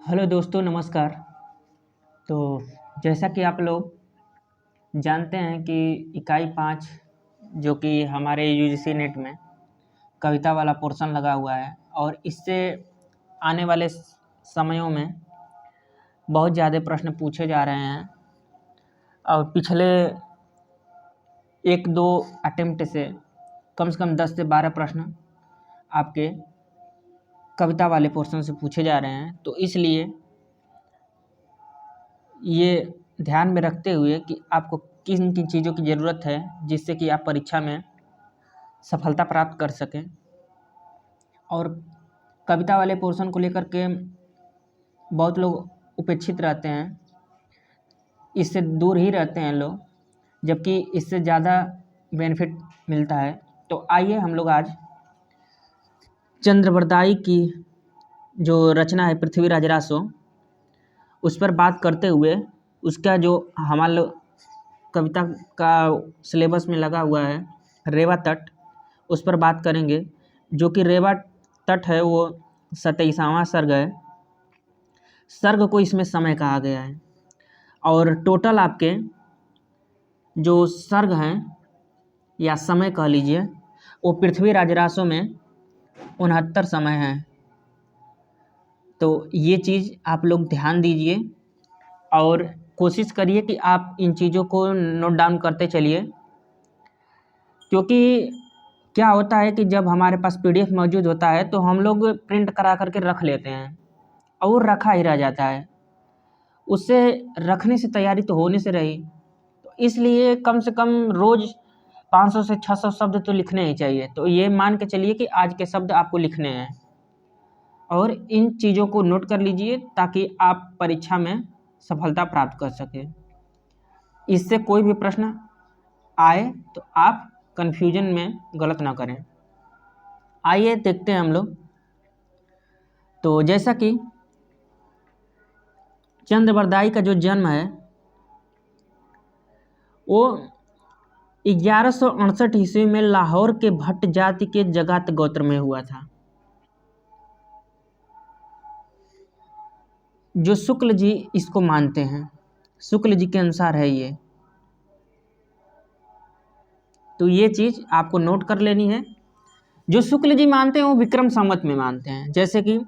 Hello दोस्तों, नमस्कार। तो जैसा कि आप लोग जानते हैं कि इकाई 5 जो कि हमारे यूजीसी नेट में कविता वाला पोर्शन लगा हुआ है और इससे आने वाले समयों में बहुत ज़्यादा प्रश्न पूछे जा रहे हैं और पिछले 1-2 अटेम्प्ट से कम 10 से 12 प्रश्न आपके कविता वाले पोर्शन से पूछे जा रहे हैं। तो इसलिए ये ध्यान में रखते हुए कि आपको किन किन चीज़ों की ज़रूरत है जिससे कि आप परीक्षा में सफलता प्राप्त कर सकें, और कविता वाले पोर्शन को लेकर के बहुत लोग उपेक्षित रहते हैं, इससे दूर ही रहते हैं लोग, जबकि इससे ज़्यादा बेनिफिट मिलता है। तो आइए हम लोग आज चंद्रवरदाई की जो रचना है पृथ्वीराज रासो, उस पर बात करते हुए उसका जो हमारे लोग कविता का सिलेबस में लगा हुआ है रेवा तट, उस पर बात करेंगे। जो कि रेवा तट है वो 27वां सर्ग है। सर्ग को इसमें समय कहा गया है और टोटल आपके जो सर्ग हैं या समय कह लीजिए वो पृथ्वीराज रासो में 69 समय हैं। तो ये चीज़ आप लोग ध्यान दीजिए और कोशिश करिए कि आप इन चीज़ों को नोट डाउन करते चलिए, क्योंकि क्या होता है कि जब हमारे पास पीडीएफ मौजूद होता है तो हम लोग प्रिंट करा करके रख लेते हैं और रखा ही रह जाता है, उससे रखने से तैयारी तो होने से रही। तो इसलिए कम से कम रोज़ 500 से 600 शब्द तो लिखने ही चाहिए। तो ये मान के चलिए कि आज के शब्द आपको लिखने हैं और इन चीज़ों को नोट कर लीजिए ताकि आप परीक्षा में सफलता प्राप्त कर सकें। इससे कोई भी प्रश्न आए तो आप कन्फ्यूजन में गलत ना करें। आइए देखते हैं हम लोग। तो जैसा कि चंद्रवरदाई का जो जन्म है वो 1168 ईस्वी में लाहौर के भट्ट जाति के जगात गोत्र में हुआ था। जो शुक्ल जी इसको मानते हैं, शुक्ल जी के अनुसार है ये। तो ये चीज़ आपको नोट कर लेनी है। जो शुक्ल जी मानते हैं वो विक्रम संवत में मानते हैं, जैसे कि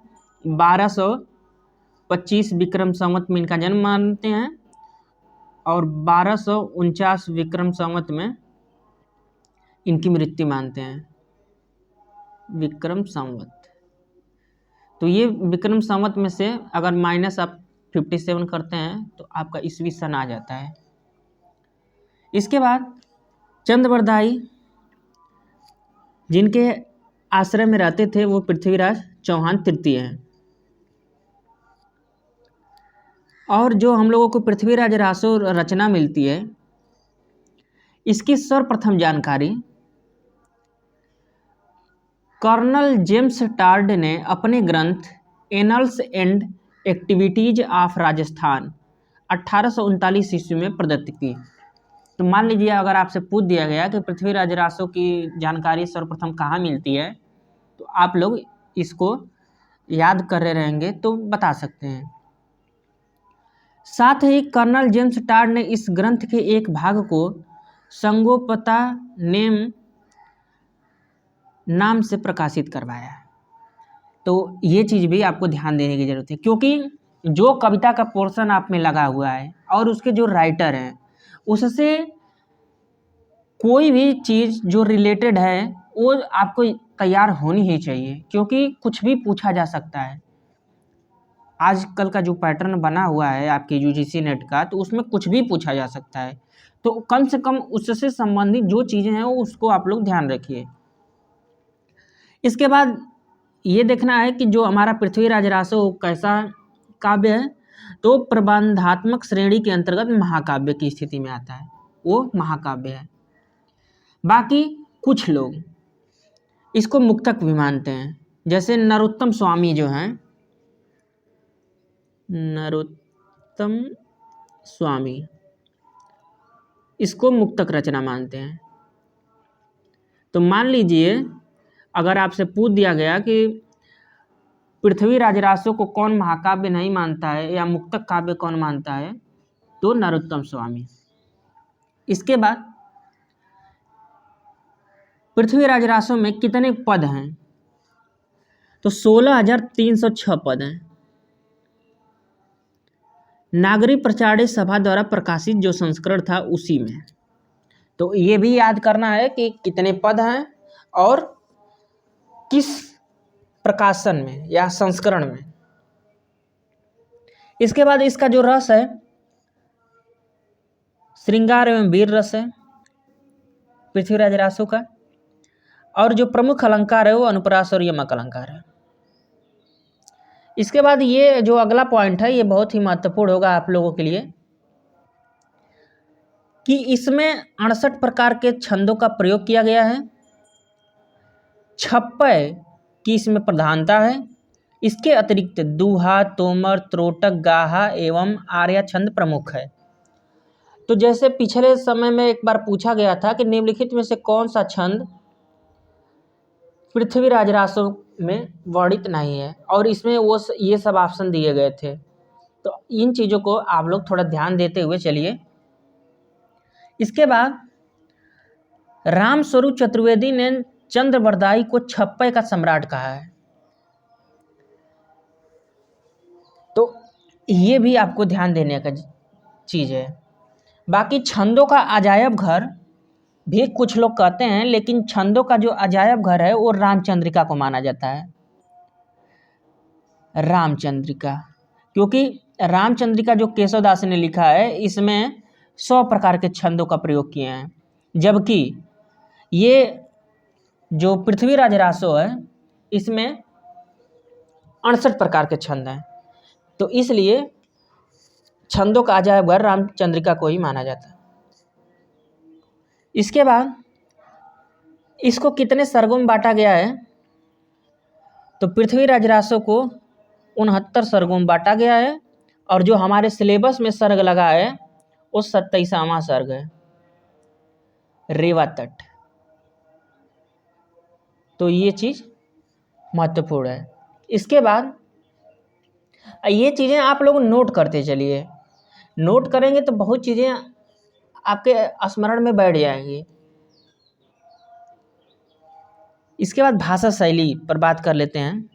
1225 विक्रम संवत में इनका जन्म मानते हैं और 1249 विक्रम संवत में इनकी मृत्यु मानते हैं। विक्रम संवत, तो ये विक्रम संवत में से अगर माइनस आप 57 करते हैं तो आपका ईस्वी सन आ जाता है। इसके बाद चंद्रवरदाई जिनके आश्रय में रहते थे वो पृथ्वीराज चौहान तृतीय हैं। और जो हम लोगों को पृथ्वीराज रासो रचना मिलती है, इसकी सर्वप्रथम जानकारी कर्नल जेम्स टार्ड ने अपने ग्रंथ annuls and activities of Rajasthan 1839 ईस्वी में प्रदत्त की। तो मान लीजिए अगर आपसे पूछ दिया गया कि पृथ्वीराज रासो की जानकारी सर्वप्रथम कहाँ मिलती है, तो आप लोग इसको याद कर रहे रहेंगे तो बता सकते हैं। साथ ही कर्नल जेम्स टार्ड ने इस ग्रंथ के एक भाग को संगोपता नेम नाम से प्रकाशित करवाया। तो ये चीज़ भी आपको ध्यान देने की ज़रूरत है, क्योंकि जो कविता का पोर्शन आप में लगा हुआ है और उसके जो राइटर हैं उससे कोई भी चीज़ जो रिलेटेड है वो आपको तैयार होनी ही चाहिए, क्योंकि कुछ भी पूछा जा सकता है। आजकल का जो पैटर्न बना हुआ है आपके यूजीसी नेट का, तो उसमें कुछ भी पूछा जा सकता है। तो कम से कम उससे संबंधित जो चीज़ें हैं उसको आप लोग ध्यान रखिए। इसके बाद ये देखना है कि जो हमारा पृथ्वीराज रासो कैसा काव्य है, तो प्रबंधात्मक श्रेणी के अंतर्गत महाकाव्य की स्थिति में आता है, वो महाकाव्य है। बाकी कुछ लोग इसको मुक्तक भी मानते हैं, जैसे नरोत्तम स्वामी जो हैं, नरोत्तम स्वामी इसको मुक्तक रचना मानते हैं। तो मान लीजिए अगर आपसे पूछ दिया गया कि पृथ्वीराज रासो को कौन महाकाव्य नहीं मानता है या मुक्तक काव्य कौन मानता है? तो नरोत्तम स्वामी। इसके बाद पृथ्वीराज रासो में कितने पद हैं? तो 16,306 पद हैं। नागरी प्रचार सभा द्वारा प्रकाशित जो संस्करण था उसी में। तो ये भी याद करना है कि कितने पद हैं और किस प्रकाशन में या संस्करण में। इसके बाद इसका जो रस है श्रृंगार एवं वीर रस है पृथ्वीराज रासो का, और जो प्रमुख अलंकार है वो अनुप्रास और यमक अलंकार है। इसके बाद ये जो अगला पॉइंट है ये बहुत ही महत्वपूर्ण होगा आप लोगों के लिए कि इसमें 68 प्रकार के छंदों का प्रयोग किया गया है। छप्पय की इसमें प्रधानता है। इसके अतिरिक्त दूहा, तोमर, त्रोटक, गाहा एवं आर्या छंद प्रमुख है। तो जैसे पिछले समय में एक बार पूछा गया था कि निम्नलिखित में से कौन सा छंद पृथ्वीराज रासो में वर्णित नहीं है, और इसमें वो ये सब ऑप्शन दिए गए थे। तो इन चीज़ों को आप लोग थोड़ा ध्यान देते हुए चलिए। इसके बाद रामस्वरूप चतुर्वेदी ने चंद्रवरदाई को छप्पय का सम्राट कहा है। तो ये भी आपको ध्यान देने का चीज़ है। बाकी छंदों का अजायब घर भी कुछ लोग कहते हैं, लेकिन छंदों का जो अजायब घर है वो रामचंद्रिका को माना जाता है। रामचंद्रिका, क्योंकि रामचंद्रिका जो केशवदास ने लिखा है इसमें 100 प्रकार के छंदों का प्रयोग किए हैं, जबकि ये जो पृथ्वीराज रासो है इसमें 68 प्रकार के छंद हैं। तो इसलिए छंदों का अजायब घर रामचंद्रिका को ही माना जाता है। इसके बाद इसको कितने सर्गों में बांटा गया है? तो पृथ्वीराज रासो को 69 सर्गों में बांटा गया है, और जो हमारे सिलेबस में सर्ग लगा है वो 27वां सर्ग है, रेवा तट। तो ये चीज़ महत्वपूर्ण है। इसके बाद ये चीज़ें आप लोग नोट करते चलिए। नोट करेंगे तो बहुत चीज़ें आपके स्मरण में बैठ जाएंगी। इसके बाद भाषा शैली पर बात कर लेते हैं।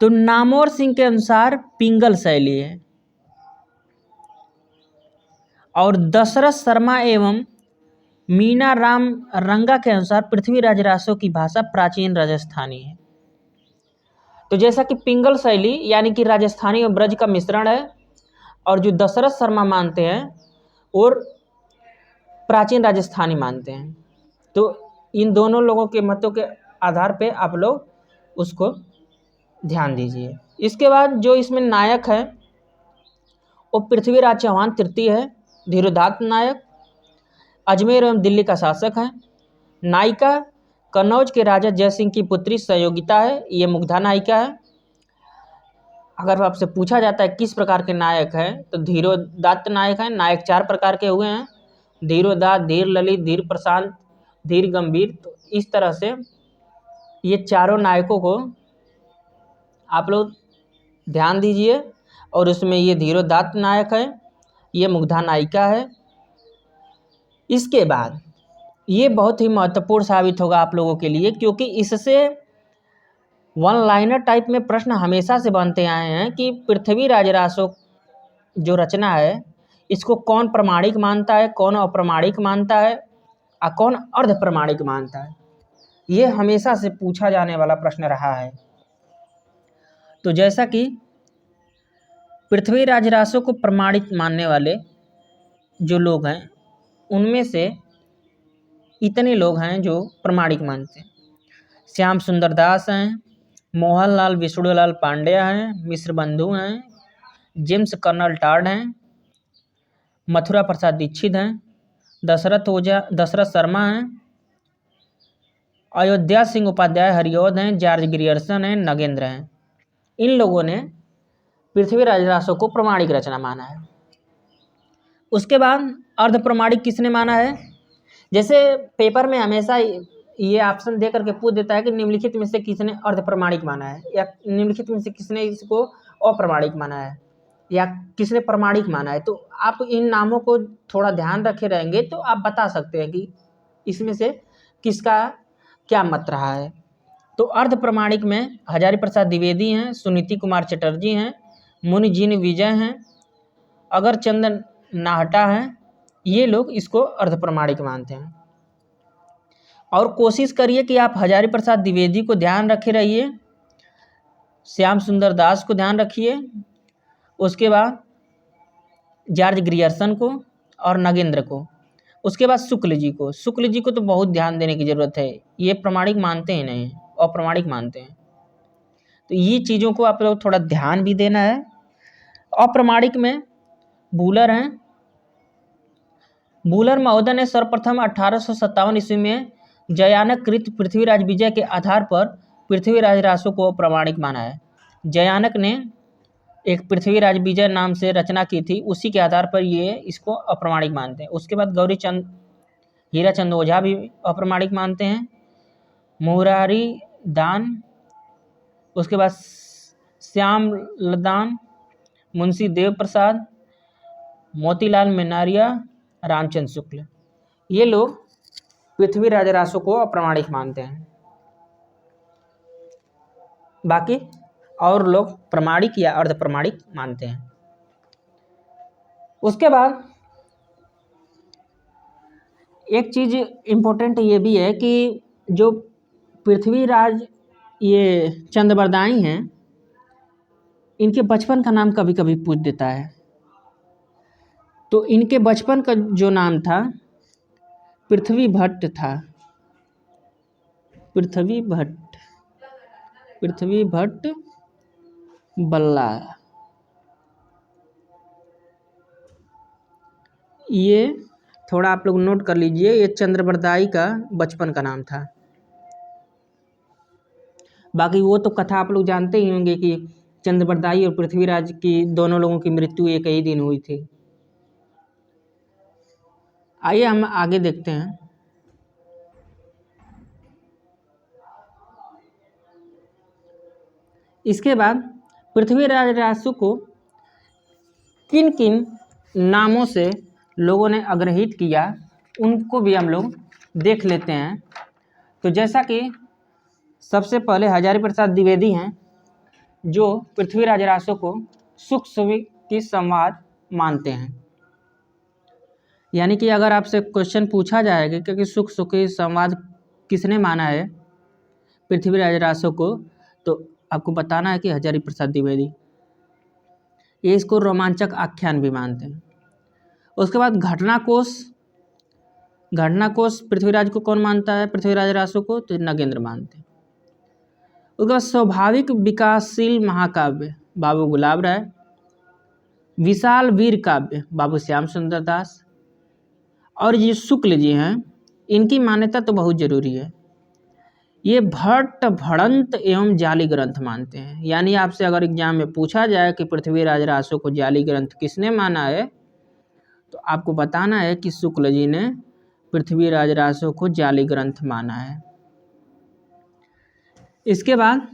तो नामवर सिंह के अनुसार पिंगल शैली है, और दशरथ शर्मा एवं मीना राम रंगा के अनुसार पृथ्वीराज रासो की भाषा प्राचीन राजस्थानी है। तो जैसा कि पिंगल शैली यानी कि राजस्थानी और ब्रज का मिश्रण है, और जो दशरथ शर्मा मानते हैं और प्राचीन राजस्थानी मानते हैं। तो इन दोनों लोगों के मतों के आधार पे आप लोग उसको ध्यान दीजिए। इसके बाद जो इसमें नायक है वो पृथ्वीराज चौहान तृतीय है, धीरोदात्त नायक, अजमेर एवं दिल्ली का शासक है। नायिका कन्नौज के राजा जयसिंह की पुत्री सहयोगिता है, ये मुग्धा नायिका है। अगर आपसे पूछा जाता है किस प्रकार के नायक हैं तो धीरोदात्त नायक हैं। नायक 4 प्रकार के हुए हैं, धीरोदात्त, धीर ललित, धीर प्रशांत, धीर गंभीर। तो इस तरह से ये चारों नायकों को आप लोग ध्यान दीजिए, और उसमें ये धीरोदात्त नायक है, ये मुग्धा नायिका है। इसके बाद ये बहुत ही महत्वपूर्ण साबित होगा आप लोगों के लिए, क्योंकि इससे वन लाइनर टाइप में प्रश्न हमेशा से बनते आए हैं कि पृथ्वीराज रासो जो रचना है इसको कौन प्रमाणिक मानता है, कौन अप्रमाणिक मानता है और कौन अर्ध प्रमाणिक मानता है। ये हमेशा से पूछा जाने वाला प्रश्न रहा है। तो जैसा कि पृथ्वीराज रासो को प्रमाणिक मानने वाले जो लोग हैं उनमें से इतने लोग हैं जो प्रमाणिक मानते हैं। श्याम सुंदर दास हैं, मोहनलाल विष्णुलाल पांड्या हैं, मिश्र बंधु हैं, जेम्स कर्नल टार्ड हैं, मथुरा प्रसाद दीक्षित हैं, दशरथ शर्मा हैं, अयोध्या सिंह उपाध्याय हरिऔध हैं, जॉर्ज ग्रियर्सन हैं, नगेंद्र हैं। इन लोगों ने पृथ्वीराज रासो को प्रमाणिक रचना माना है। उसके बाद अर्ध प्रमाणिक किसने माना है? जैसे पेपर में हमेशा ये ऑप्शन दे करके पूछ देता है कि निम्नलिखित में से किसने अर्ध प्रमाणिक माना है, या निम्नलिखित में से किसने इसको अप्रमाणिक माना है, या किसने प्रमाणिक माना है। तो आप इन नामों को थोड़ा ध्यान रखे रहेंगे तो आप बता सकते हैं कि इसमें से किसका क्या मत रहा है। तो अर्ध प्रमाणिक में हजारी प्रसाद द्विवेदी हैं, सुनीति कुमार चटर्जी हैं, मुनिजीन विजय हैं, अगर चंदन नाहटा हैं, ये लोग इसको अर्ध प्रमाणिक मानते हैं। और कोशिश करिए कि आप हजारी प्रसाद द्विवेदी को ध्यान रखे रहिए, श्याम सुंदर दास को ध्यान रखिए, उसके बाद जॉर्ज ग्रियर्सन को और नगेंद्र को, उसके बाद शुक्ल जी को। शुक्ल जी को तो बहुत ध्यान देने की ज़रूरत है, ये प्रमाणिक मानते ही नहीं, अप्रमाणिक मानते हैं। तो ये चीज़ों को आप लोग थोड़ा ध्यान भी देना है। अप्रमाणिक में बूलर हैं। बूलर महोदय ने सर्वप्रथम 1857 ईस्वी में जयानक कृत पृथ्वीराज विजय के आधार पर पृथ्वीराज रासो को अप्रमाणिक माना है। जयानक ने एक पृथ्वीराज विजय नाम से रचना की थी, उसी के आधार पर ये इसको अप्रमाणिक मानते हैं। उसके बाद गौरीचंद हीराचंद ओझा भी अप्रमाणिक मानते हैं, मुरारी दान, उसके बाद श्याम लदान, मुंशी देव प्रसाद, मोतीलाल मेनारिया, रामचंद्र शुक्ल, ये लोग पृथ्वीराज रासो को अप्रमाणिक मानते हैं। बाकी और लोग प्रमाणिक या अर्ध प्रमाणिक मानते हैं। उसके बाद एक चीज़ इम्पोर्टेंट ये भी है कि जो पृथ्वीराज ये चंद्रबरदाई हैं, इनके बचपन का नाम कभी कभी पूछ देता है। तो इनके बचपन का जो नाम था पृथ्वी भट्ट था, पृथ्वी भट्ट बल्ला। ये थोड़ा आप लोग नोट कर लीजिए, ये चंद्रबरदाई का बचपन का नाम था। बाकी वो तो कथा आप लोग जानते ही होंगे कि चंद्रबरदाई और पृथ्वीराज की दोनों लोगों की मृत्यु एक ही दिन हुई थी। आइए हम आगे देखते हैं। इसके बाद पृथ्वीराज रासो को किन किन नामों से लोगों ने अग्रहित किया, उनको भी हम लोग देख लेते हैं। तो जैसा कि सबसे पहले हजारी प्रसाद द्विवेदी हैं, जो पृथ्वीराज रासो को सुख सुवी की संवाद मानते हैं। यानी कि अगर आपसे क्वेश्चन पूछा जाएगा क्योंकि सुख सुखी संवाद किसने माना है पृथ्वीराज रासो को, तो आपको बताना है कि हजारी प्रसाद द्विवेदी। ये इसको रोमांचक आख्यान भी मानते हैं। उसके बाद घटनाकोश पृथ्वीराज को कौन मानता है, पृथ्वीराज रासो को, तो नगेंद्र मानते हैं। उसके बाद स्वाभाविक विकासशील महाकाव्य बाबू गुलाब राय, विशाल वीर काव्य बाबू श्याम सुंदर दास, और ये शुक्ल जी हैं, इनकी मान्यता तो बहुत जरूरी है। ये भट्ट भड़ंत एवं जाली ग्रंथ मानते हैं। यानी आपसे अगर एग्जाम में पूछा जाए कि पृथ्वीराज रासो को जाली ग्रंथ किसने माना है, तो आपको बताना है कि शुक्ल जी ने पृथ्वीराज रासो को जाली ग्रंथ माना है। इसके बाद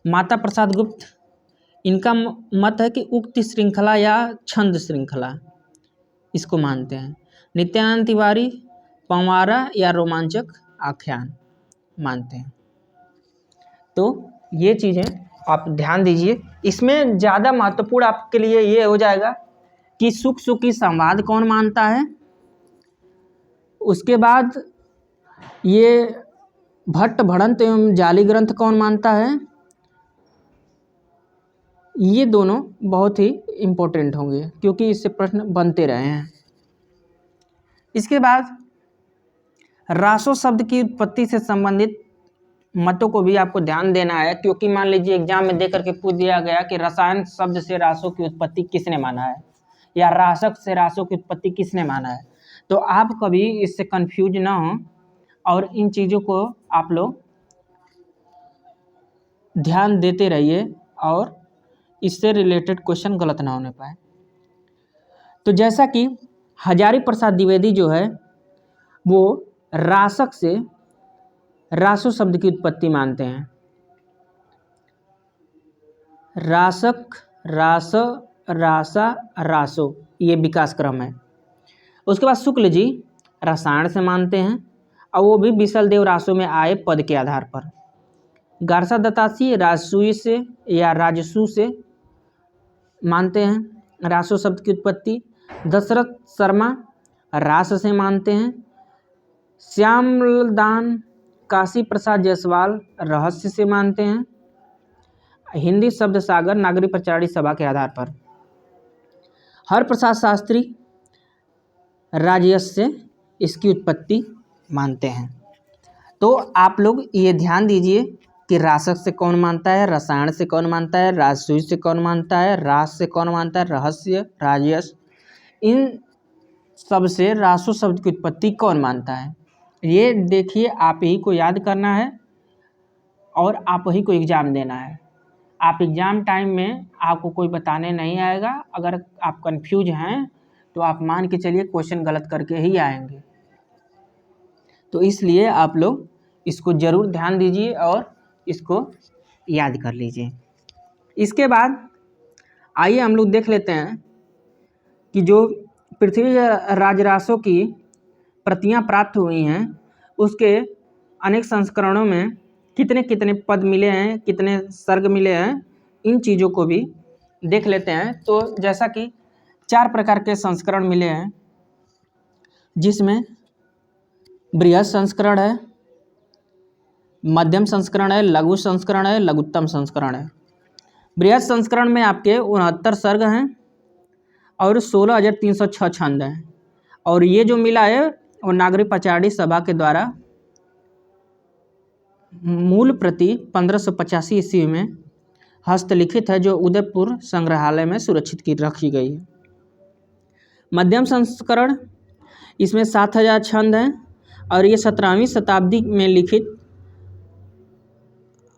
माता प्रसाद गुप्त, इनका मत है कि उक्त श्रृंखला या छंद श्रृंखला इसको मानते हैं। नित्यानंद तिवारी पंवारा या रोमांचक आख्यान मानते हैं। तो ये चीज़ें आप ध्यान दीजिए। इसमें ज़्यादा महत्वपूर्ण आपके लिए ये हो जाएगा कि सुख सुखी संवाद कौन मानता है, उसके बाद ये भट्ट भड़ंत एवं जाली ग्रंथ कौन मानता है। ये दोनों बहुत ही इम्पोर्टेंट होंगे क्योंकि इससे प्रश्न बनते रहे हैं। इसके बाद रासो शब्द की उत्पत्ति से संबंधित मतों को भी आपको ध्यान देना है, क्योंकि मान लीजिए एग्जाम में देकर के पूछ दिया गया कि रसायन शब्द से रासो की उत्पत्ति किसने माना है, या रासक से रासो की उत्पत्ति किसने माना है। तो आप कभी इससे कंफ्यूज ना हो और इन चीज़ों को आप लोग ध्यान देते रहिए और इससे रिलेटेड क्वेश्चन गलत ना होने पाए। तो जैसा कि हजारी प्रसाद द्विवेदी जो है वो रासक से रासो शब्द की उत्पत्ति मानते हैं। रासक, रास, रासा, रासो, ये विकास क्रम है। उसके बाद शुक्ल जी रसायन से मानते हैं, और वो भी विसल देव रासो में आए पद के आधार पर। गारसा दत्तासी राजसूय से या राजसू से मानते हैं रासो शब्द की उत्पत्ति। दशरथ शर्मा रास से मानते हैं। श्यामलदान काशी प्रसाद जायसवाल रहस्य से मानते हैं। हिंदी शब्द सागर नागरिक प्रचारी सभा के आधार पर। हरप्रसाद शास्त्री राजयश से इसकी उत्पत्ति मानते हैं। तो आप लोग ये ध्यान दीजिए कि रासक से कौन मानता है, रसायन से कौन मानता है, राजसूय से कौन मानता है, रास से कौन मानता है, रहस्य, राजयश, इन सब से रासो शब्द की उत्पत्ति कौन मानता है। ये देखिए, आप ही को याद करना है और आप ही को एग्ज़ाम देना है। आप एग्ज़ाम टाइम में आपको कोई बताने नहीं आएगा। अगर आप कंफ्यूज हैं तो आप मान के चलिए क्वेश्चन गलत करके ही आएंगे। तो इसलिए आप लोग इसको ज़रूर ध्यान दीजिए और इसको याद कर लीजिए। इसके बाद आइए हम लोग देख लेते हैं कि जो पृथ्वी राजरासों की प्रतियां प्राप्त हुई हैं उसके अनेक संस्करणों में कितने कितने पद मिले हैं, कितने सर्ग मिले हैं, इन चीज़ों को भी देख लेते हैं। तो जैसा कि 4 प्रकार के संस्करण मिले हैं, जिसमें बृहद संस्करण है, मध्यम संस्करण है, लघु संस्करण है, लघुत्तम संस्करण है। बृहद संस्करण में आपके 69 सर्ग हैं और 16,306 छंद हैं। और ये जो मिला है वो नागरिक प्रचारी सभा के द्वारा मूल प्रति 1585 ईस्वी में हस्तलिखित है, जो उदयपुर संग्रहालय में सुरक्षित की रखी गई है। मध्यम संस्करण, इसमें 7,000 छंद हैं और ये 17वीं शताब्दी में लिखित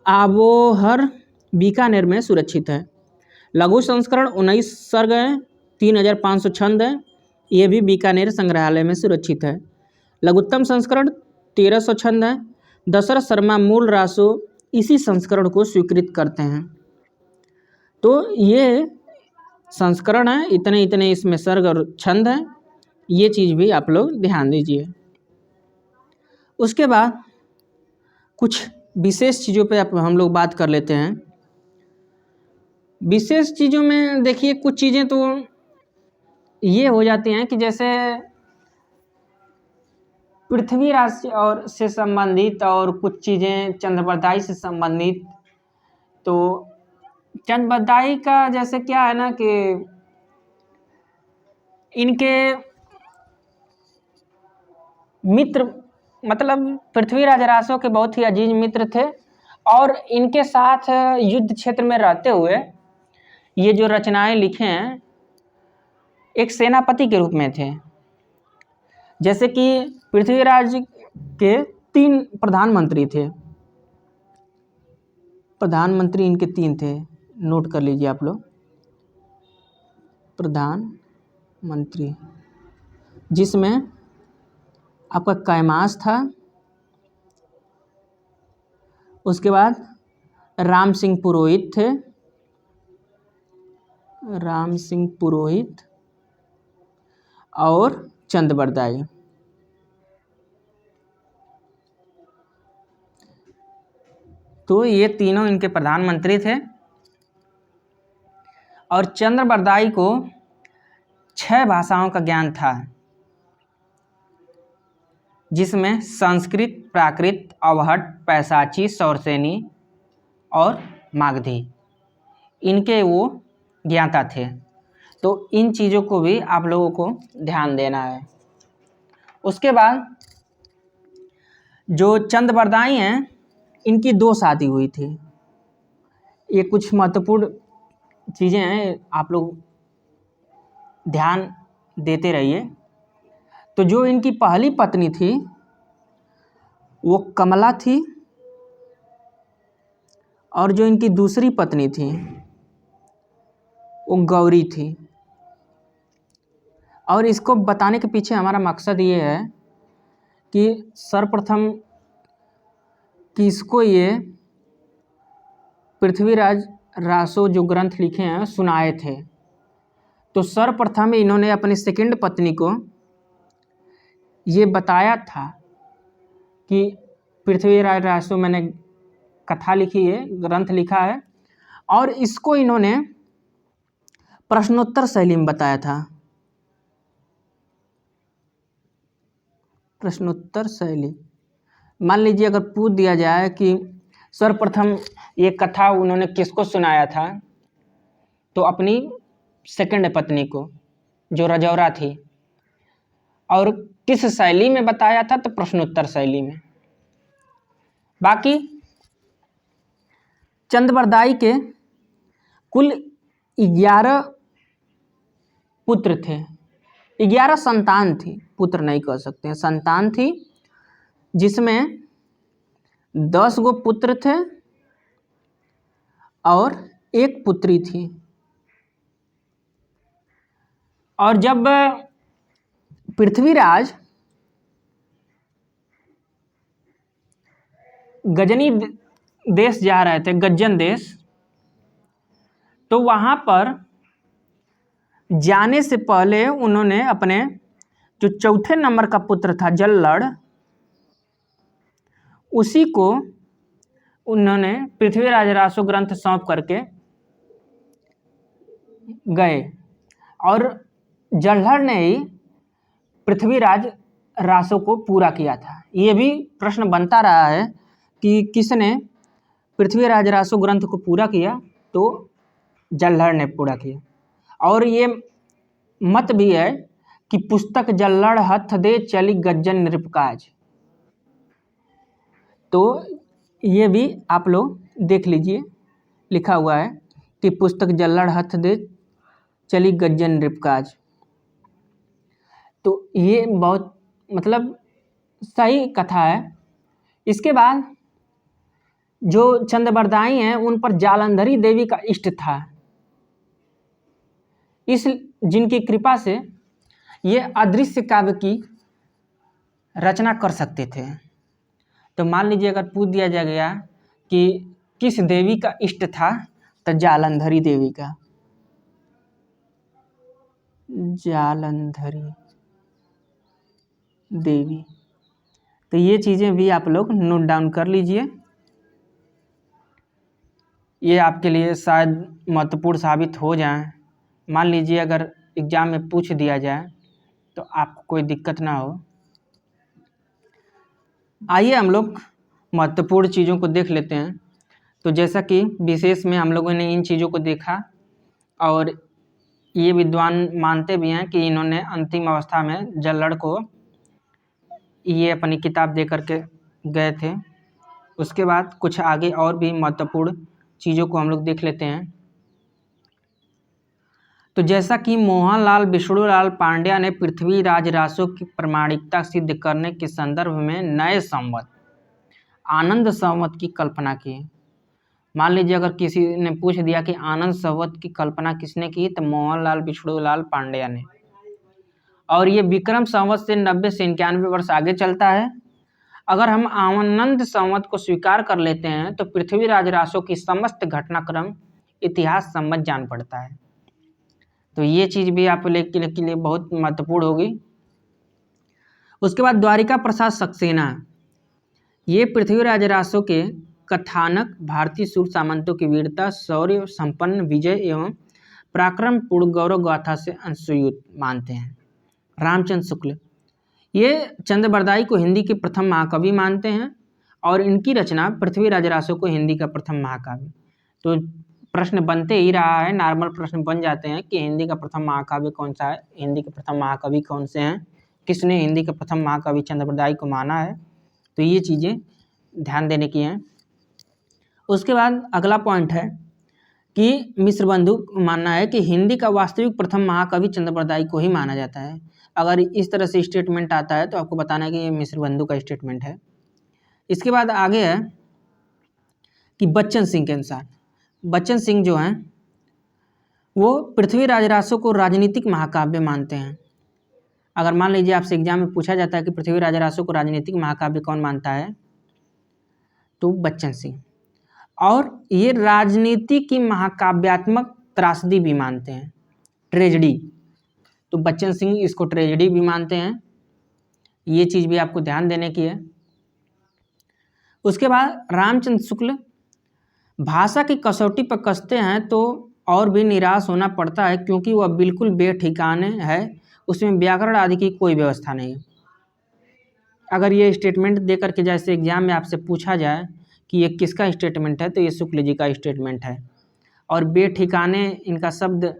आबोहर बीकानेर में सुरक्षित है। लघु संस्करण 19 सर्ग हैं, 3,500 छंद हैं, ये भी बीकानेर संग्रहालय में सुरक्षित है। लघुत्तम संस्करण 1,300 छंद हैं। दशरथ शर्मा मूल रासो इसी संस्करण को स्वीकृत करते हैं। तो ये संस्करण है, इतने इतने इसमें सर्ग और छंद हैं, ये चीज़ भी आप लोग ध्यान दीजिए। उसके बाद कुछ विशेष चीज़ों पे हम लोग बात कर लेते हैं। विशेष चीज़ों में देखिए, कुछ चीज़ें तो ये हो जाती हैं कि जैसे पृथ्वीराज और से संबंधित और कुछ चीज़ें चंद्रबरदाई से संबंधित। तो चंद्रबरदाई का जैसे क्या है ना कि इनके मित्र, मतलब पृथ्वीराज रासो के बहुत ही अजीज मित्र थे और इनके साथ युद्ध क्षेत्र में रहते हुए ये जो रचनाएं लिखे हैं एक सेनापति के रूप में थे। जैसे कि पृथ्वीराज के 3 प्रधानमंत्री थे, प्रधानमंत्री इनके 3 थे, नोट कर लीजिए आप लोग। प्रधानमंत्री जिसमें आपका कैमास था, उसके बाद राम सिंह पुरोहित थे, राम सिंह पुरोहित और चंद्रबरदाई। तो ये तीनों इनके प्रधानमंत्री थे। और चंद्रबरदाई को 6 भाषाओं का ज्ञान था, जिसमें संस्कृत, प्राकृत, अवहट, पैशाची, सौरसेनी और मागधी, इनके वो ज्ञाता थे। तो इन चीज़ों को भी आप लोगों को ध्यान देना है। उसके बाद जो चंद्रबरदाई हैं, इनकी 2 शादी हुई थी। ये कुछ महत्वपूर्ण चीज़ें हैं, आप लोग ध्यान देते रहिए। तो जो इनकी पहली पत्नी थी वो कमला थी और जो इनकी दूसरी पत्नी थी वो गौरी थी। और इसको बताने के पीछे हमारा मकसद ये है कि सर्वप्रथम किसको ये पृथ्वीराज रासो जो ग्रंथ लिखे हैं सुनाए थे? तो सर्वप्रथम इन्होंने अपनी सेकंड पत्नी को ये बताया था कि पृथ्वीराज रासो मैंने कथा लिखी है, ग्रंथ लिखा है, और इसको इन्होंने प्रश्नोत्तर शैली में बताया था। प्रश्नोत्तर शैली, मान लीजिए अगर पूछ दिया जाए कि सर्वप्रथम ये कथा उन्होंने किसको सुनाया था, तो अपनी सेकंड पत्नी को जो रजौरा थी, और किस शैली में बताया था, तो प्रश्नोत्तर शैली में। बाकी चंद्रबरदाई के कुल 11 पुत्र थे, 11 संतान थी, पुत्र नहीं कह सकते हैं, संतान थी, जिसमें 10 गो पुत्र थे और 1 पुत्री थी। और जब पृथ्वीराज गजनी देश जा रहे थे, गज्जन देश, तो वहाँ पर जाने से पहले उन्होंने अपने जो चौथे नंबर का पुत्र था जल्लड़, उसी को उन्होंने पृथ्वीराज रासो ग्रंथ सौंप करके गए, और जल्लड़ ने ही पृथ्वीराज रासो को पूरा किया था। ये भी प्रश्न बनता रहा है कि किसने पृथ्वीराज रासो ग्रंथ को पूरा किया, तो जल्लड़ ने पूरा किया। और ये मत भी है कि पुस्तक जल्लड़ हथ दे चली गज्जन नृपकाज, तो ये भी आप लोग देख लीजिए, लिखा हुआ है कि पुस्तक जल्लड़ हथ दे चली गज्जन नृपकाज। तो ये बहुत मतलब सही कथा है। इसके बाद जो चंद्रबरदाई हैं उन पर जालंधरी देवी का इष्ट था, इस जिनकी कृपा से ये अदृश्य काव्य की रचना कर सकते थे। तो मान लीजिए अगर पूछ दिया गया कि किस देवी का इष्ट था, तो जालंधरी देवी का, जालंधरी देवी। तो ये चीज़ें भी आप लोग नोट डाउन कर लीजिए, ये आपके लिए शायद महत्वपूर्ण साबित हो जाए। मान लीजिए अगर एग्ज़ाम में पूछ दिया जाए तो आपको कोई दिक्कत ना हो। आइए हम लोग महत्वपूर्ण चीज़ों को देख लेते हैं। तो जैसा कि विशेष में हम लोगों ने इन चीज़ों को देखा, और ये विद्वान मानते भी हैं कि इन्होंने अंतिम अवस्था में जल्लड़ को ये अपनी किताब दे करके गए थे। उसके बाद कुछ आगे और भी महत्वपूर्ण चीज़ों को हम लोग देख लेते हैं। तो जैसा कि मोहनलाल विष्णुलाल पांड्या ने पृथ्वीराज रासो की प्रामाणिकता सिद्ध करने के संदर्भ में नए संवत आनंद संवत की कल्पना की। मान लीजिए अगर किसी ने पूछ दिया कि आनंद संवत की कल्पना किसने की, तो मोहनलाल विष्णुलाल पांड्या ने। और ये विक्रम संवत से 90 से 91 वर्ष आगे चलता है। अगर हम आनंद संवत को स्वीकार कर लेते हैं तो पृथ्वीराज रासो की समस्त घटनाक्रम इतिहास सम्मत जान पड़ता है। तो ये चीज़ भी आप लोग के लिए बहुत महत्वपूर्ण होगी। उसके बाद द्वारिका प्रसाद सक्सेना, ये पृथ्वीराज रासो के कथानक भारतीय सूर सामंतों की वीरता, शौर्य संपन्न विजय एवं पराक्रमपूर्ण गौरव गाथा से अंशुयुत मानते हैं। रामचंद्र शुक्ल, ये चंद्रबरदाई को हिंदी के प्रथम महाकवि मानते हैं, और इनकी रचना पृथ्वीराज रासो को हिंदी का प्रथम महाकाव्य। तो प्रश्न बनते ही रहा है, नॉर्मल प्रश्न बन जाते हैं कि हिंदी का प्रथम महाकाव्य कौन सा है, हिंदी के प्रथम महाकवि कौन से हैं, किसने हिंदी का प्रथम महाकवि चंद्रबरदाई को माना है। तो ये चीज़ें ध्यान देने की हैं। उसके बाद अगला पॉइंट है कि मिश्रबंधु मानना है कि हिंदी का वास्तविक प्रथम महाकवि चंद्रबरदाई को ही माना जाता है। अगर इस तरह से स्टेटमेंट आता है तो आपको बताना है कि ये मिश्रबंधु का स्टेटमेंट है। इसके बाद आगे है कि बच्चन सिंह के अनुसार, बच्चन सिंह जो हैं वो पृथ्वीराज रासो को राजनीतिक महाकाव्य मानते हैं। अगर मान लीजिए आपसे एग्जाम में पूछा जाता है कि पृथ्वीराज रासो को राजनीतिक महाकाव्य कौन मानता है, तो बच्चन सिंह। और ये राजनीति की महाकाव्यात्मक त्रासदी भी मानते हैं, ट्रेजेडी। तो बच्चन सिंह इसको ट्रेजेडी भी मानते हैं, ये चीज़ भी आपको ध्यान देने की है। उसके बाद रामचंद्र शुक्ल भाषा की कसौटी पर कसते हैं तो और भी निराश होना पड़ता है, क्योंकि वह बिल्कुल बेठिकाने है, उसमें व्याकरण आदि की कोई व्यवस्था नहीं। अगर ये स्टेटमेंट दे करके जैसे एग्जाम में आपसे पूछा जाए कि ये किसका स्टेटमेंट है, तो ये शुक्ल जी का स्टेटमेंट है। और बेठिकाने इनका शब्द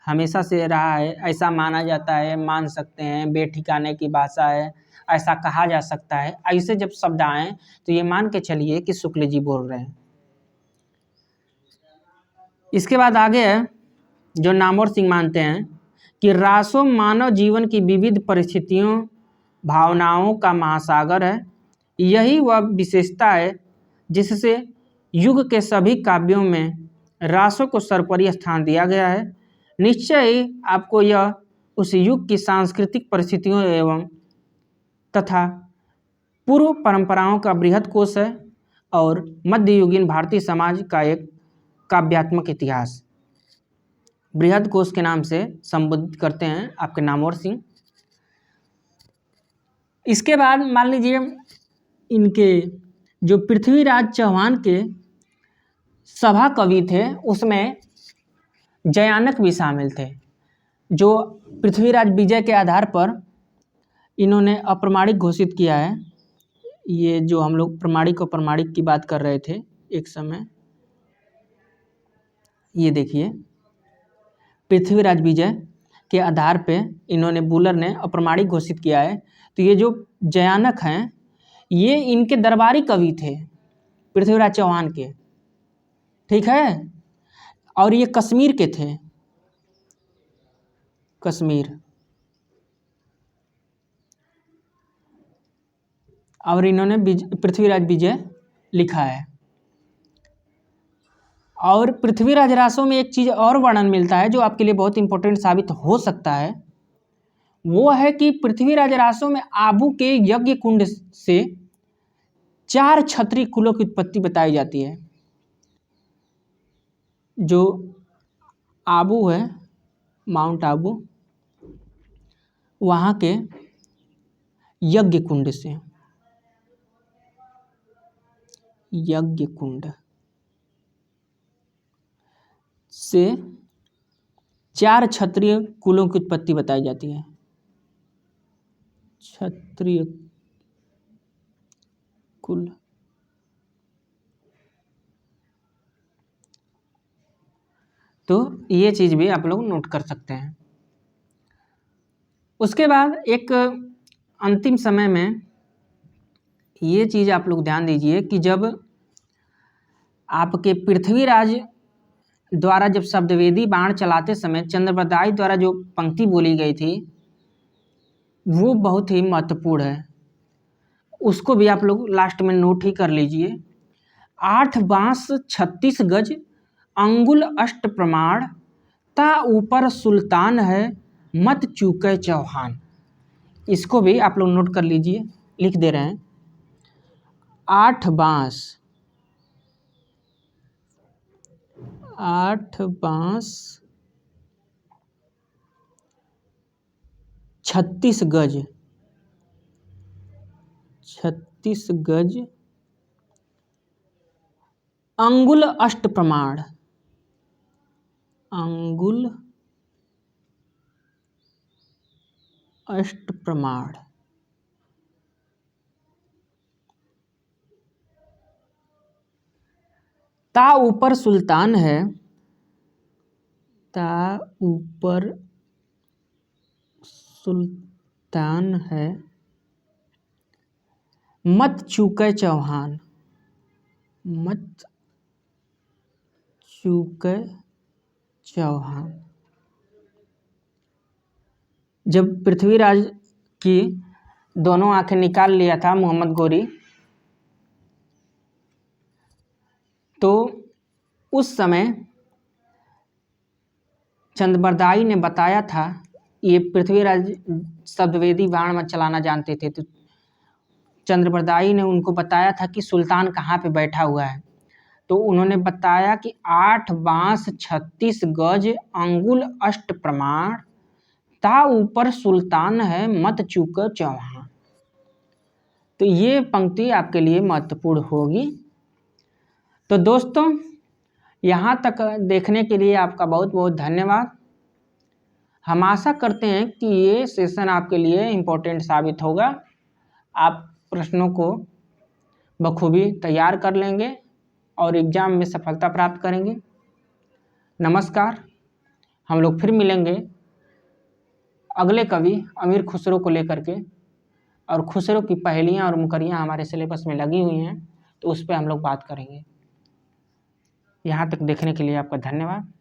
हमेशा से रहा है, ऐसा माना जाता है, मान सकते हैं, बेठिकाने की भाषा है, ऐसा कहा जा सकता है। ऐसे जब शब्द आए तो ये मान के चलिए कि शुक्ल जी बोल रहे हैं। इसके बाद आगे है जो नामवर सिंह मानते हैं कि रासो मानव जीवन की विविध परिस्थितियों भावनाओं का महासागर है। यही वह विशेषता है जिससे युग के सभी काव्यों में रासों को सर्वोपरि स्थान दिया गया है। निश्चय ही आपको यह उस युग की सांस्कृतिक परिस्थितियों एवं तथा पूर्व परंपराओं का बृहद कोश है और मध्ययुगीन भारतीय समाज का एक काव्यात्मक इतिहास, बृहद कोश के नाम से संबोधित करते हैं आपके नामवर सिंह। इसके बाद मान लीजिए इनके जो पृथ्वीराज चौहान के सभा कवि थे उसमें जयानक भी शामिल थे, जो पृथ्वीराज विजय के आधार पर इन्होंने अप्रमाणिक घोषित किया है। ये जो हम लोग प्रमाणिक और प्रमाणिक की बात कर रहे थे एक समय, ये देखिए पृथ्वीराज विजय के आधार पे इन्होंने बुलर ने अप्रमाणिक घोषित किया है। तो ये जो जयानक हैं ये इनके दरबारी कवि थे पृथ्वीराज चौहान के, ठीक है। और ये कश्मीर के थे, कश्मीर। और इन्होंने पृथ्वीराज विजय लिखा है। और पृथ्वीराज रासों में एक चीज़ और वर्णन मिलता है जो आपके लिए बहुत इंपॉर्टेंट साबित हो सकता है, वो है कि पृथ्वीराज रासों में आबू के यज्ञ कुंड से 4 क्षत्रिय कुलों की उत्पत्ति बताई जाती है। जो आबू है, माउंट आबू, वहाँ के यज्ञ कुंड से, यज्ञ कुंड से 4 क्षत्रिय कुलों की उत्पत्ति बताई जाती है। क्षत्रिय कुल, तो ये चीज़ भी आप लोग नोट कर सकते हैं। उसके बाद एक अंतिम समय में ये चीज़ आप लोग ध्यान दीजिए कि जब आपके पृथ्वीराज द्वारा जब शब्दवेदी बाण चलाते समय चंद्रबरदाई द्वारा जो पंक्ति बोली गई थी वो बहुत ही महत्वपूर्ण है, उसको भी आप लोग लास्ट में नोट ही कर लीजिए। 8 बांस 36 गज अंगुल अष्ट प्रमाण, ता ऊपर सुल्तान है मत चूके चौहान। इसको भी आप लोग नोट कर लीजिए, लिख दे रहे हैं। 8 बांस 36 गज, 36 गज अंगुल अष्ट प्रमाण, अंगुल अष्ट प्रमाण, ता ऊपर सुल्तान है, ता ऊपर सुल्तान है मत चूके चौहान, मत चूके चौहान। जब पृथ्वीराज की दोनों आंखें निकाल लिया था मोहम्मद गोरी, तो उस समय चंद्रबरदाई ने बताया था, ये पृथ्वीराज शब्दवेदी बाण में चलाना जानते थे, तो चंद्रबरदाई ने उनको बताया था कि सुल्तान कहाँ पे बैठा हुआ है, तो उन्होंने बताया कि 8 बांस 36 गज अंगुल अष्ट प्रमाण, ता ऊपर सुल्तान है मत चूक चौहान। तो ये पंक्ति आपके लिए महत्वपूर्ण होगी। तो दोस्तों, यहाँ तक देखने के लिए आपका बहुत बहुत धन्यवाद। हम आशा करते हैं कि ये सेशन आपके लिए इम्पोर्टेंट साबित होगा। आप प्रश्नों को बखूबी तैयार कर लेंगे और एग्ज़ाम में सफलता प्राप्त करेंगे। नमस्कार। हम लोग फिर मिलेंगे अगले कवि अमीर खुसरो को लेकर के, और खुसरो की पहेलियाँ और मुकरियाँ हमारे सिलेबस में लगी हुई हैं, तो उस पर हम लोग बात करेंगे। यहाँ तक देखने के लिए आपका धन्यवाद।